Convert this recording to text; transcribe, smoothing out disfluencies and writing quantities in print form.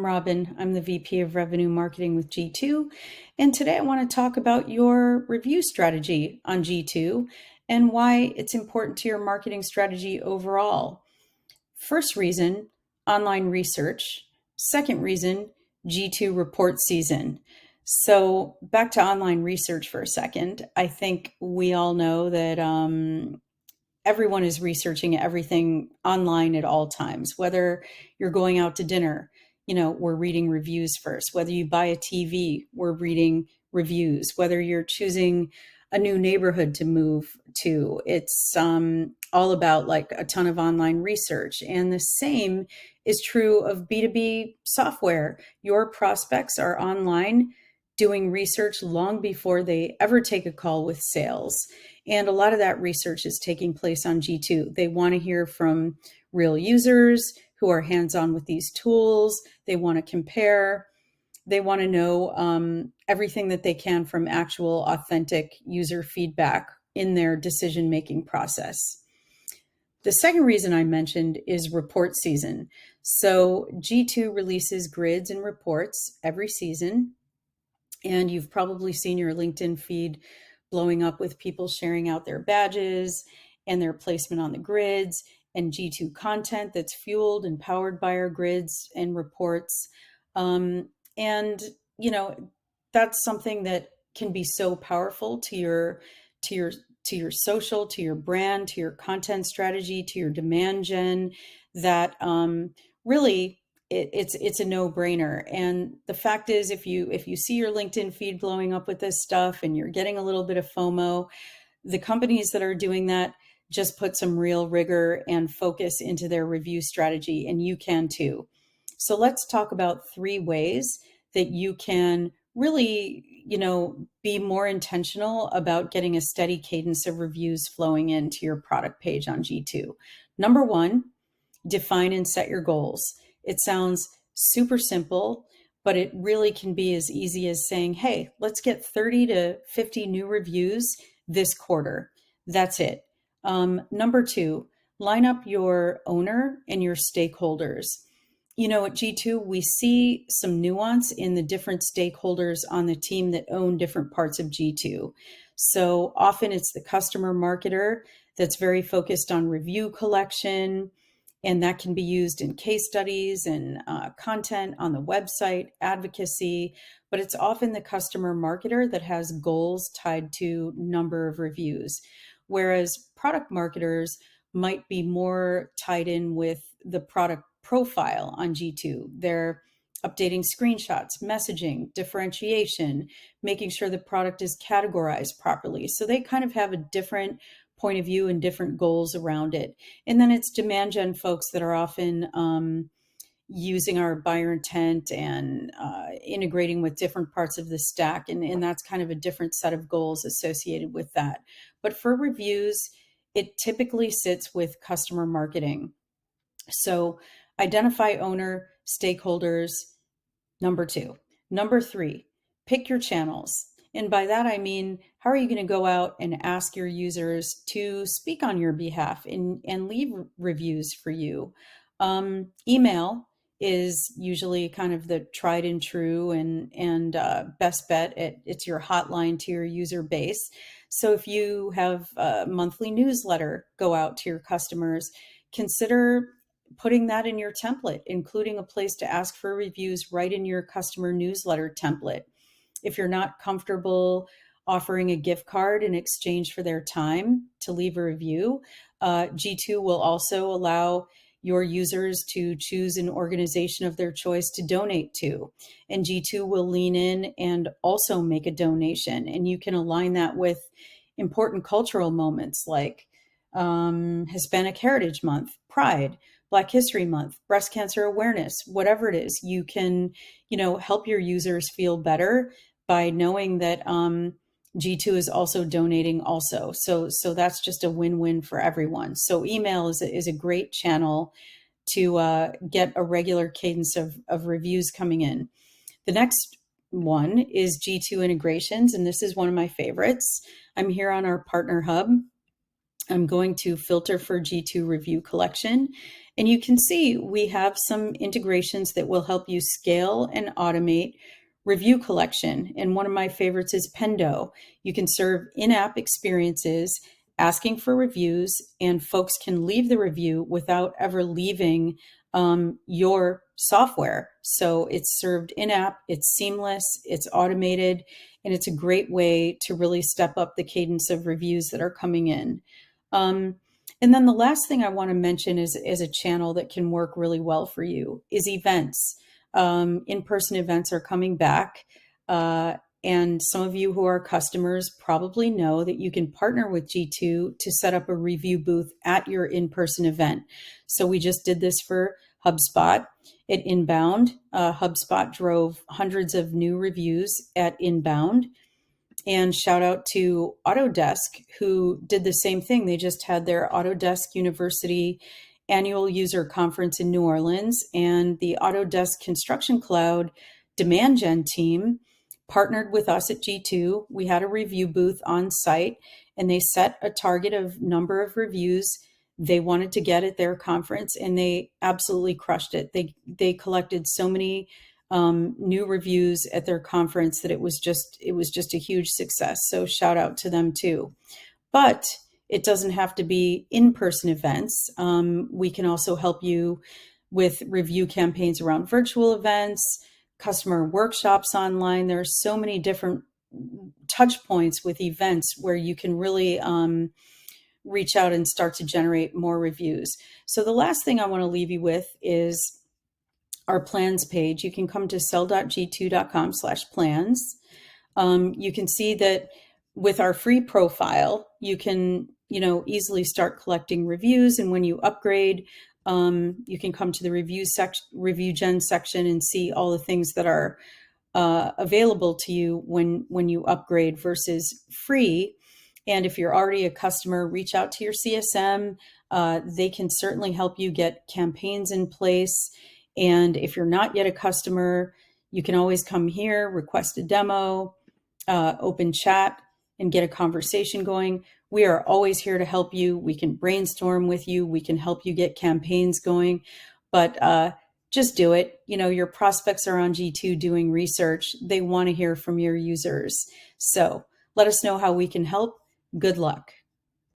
I'm Robin. I'm the VP of Revenue Marketing with G2. And today I want to talk about your review strategy on G2 and why it's important to your marketing strategy overall. First reason, online research. Second reason, G2 report season. So back to online research for a second. I think we all know that everyone is researching everything online at all times. Whether you're going out to dinner, we're reading reviews first. Whether you buy a TV, we're reading reviews. Whether you're choosing a new neighborhood to move to, it's all about like a ton of online research. And the same is true of B2B software. Your prospects are online doing research long before they ever take a call with sales. And a lot of that research is taking place on G2. They want to hear from real users who are hands-on with these tools. They want to compare. They want to know everything that they can from actual authentic user feedback in their decision-making process. The second reason I mentioned is report season. So G2 releases grids and reports every season. And you've probably seen your LinkedIn feed blowing up with people sharing out their badges and their placement on the grids and G2 content that's fueled and powered by our grids and reports. And, that's something that can be so powerful to your social, to your brand, to your content strategy, to your demand gen, that really it's a no-brainer. And the fact is, if you see your LinkedIn feed blowing up with this stuff and you're getting a little bit of FOMO, the companies that are doing that just put some real rigor and focus into their review strategy, and you can too. So let's talk about 3 ways that you can really, be more intentional about getting a steady cadence of reviews flowing into your product page on G2. Number 1, define and set your goals. It sounds super simple, but it really can be as easy as saying, hey, let's get 30 to 50 new reviews this quarter. That's it. Number 2, line up your owner and your stakeholders. At G2, we see some nuance in the different stakeholders on the team that own different parts of G2. So often it's the customer marketer that's very focused on review collection, and that can be used in case studies and content on the website, advocacy, but it's often the customer marketer that has goals tied to number of reviews. Whereas product marketers might be more tied in with the product profile on G2. They're updating screenshots, messaging, differentiation, making sure the product is categorized properly. So they kind of have a different point of view and different goals around it. And then it's demand gen folks that are often using our buyer intent and integrating with different parts of the stack. And that's kind of a different set of goals associated with that. But for reviews, it typically sits with customer marketing. So identify owner, stakeholders, number 2. Number 3, pick your channels. And by that, I mean, how are you going to go out and ask your users to speak on your behalf and leave reviews for you? Email is usually kind of the tried and true and best bet. It's your hotline to your user base. So if you have a monthly newsletter go out to your customers, consider putting that in your template, including a place to ask for reviews right in your customer newsletter template. If you're not comfortable offering a gift card in exchange for their time to leave a review, G2 will also allow your users to choose an organization of their choice to donate to. And G2 will lean in and also make a donation. And you can align that with important cultural moments like Hispanic Heritage Month, Pride, Black History Month, breast cancer awareness, whatever it is. You can, help your users feel better by knowing that G2 is also donating also. So that's just a win-win for everyone. So email is a great channel to get a regular cadence of reviews coming in. The next one is G2 integrations, and this is one of my favorites. I'm here on our partner hub. I'm going to filter for G2 review collection. And you can see we have some integrations that will help you scale and automate review collection. And one of my favorites is Pendo. You can serve in-app experiences asking for reviews, and folks can leave the review without ever leaving your software. So it's served in-app, it's seamless, it's automated, and it's a great way to really step up the cadence of reviews that are coming in. Um, and then the last thing I want to mention is a channel that can work really well for you is events. In-person events are coming back. And some of you who are customers probably know that you can partner with G2 to set up a review booth at your in-person event. So we just did this for HubSpot at Inbound. HubSpot drove hundreds of new reviews at Inbound. And shout out to Autodesk, who did the same thing. They just had their Autodesk University annual user conference in New Orleans, and the Autodesk Construction Cloud demand gen team partnered with us at G2. We had a review booth on site, and they set a target of number of reviews they wanted to get at their conference, and they absolutely crushed it. They collected so many new reviews at their conference that it was just a huge success. So shout out to them too. But it doesn't have to be in-person events. We can also help you with review campaigns around virtual events, customer workshops online. There are so many different touch points with events where you can really reach out and start to generate more reviews. So the last thing I want to leave you with is our plans page. You can come to sell.g2.com/plans. You can see that with our free profile, you can, easily start collecting reviews. And when you upgrade, you can come to the review gen section and see all the things that are available to you when you upgrade versus free. And if you're already a customer, reach out to your CSM. They can certainly help you get campaigns in place. And if you're not yet a customer, you can always come here, request a demo, open chat, and get a conversation going. We are always here to help you. We can brainstorm with you. We can help you get campaigns going. But just do it. Your prospects are on G2 doing research. They want to hear from your users. So let us know how we can help. Good luck.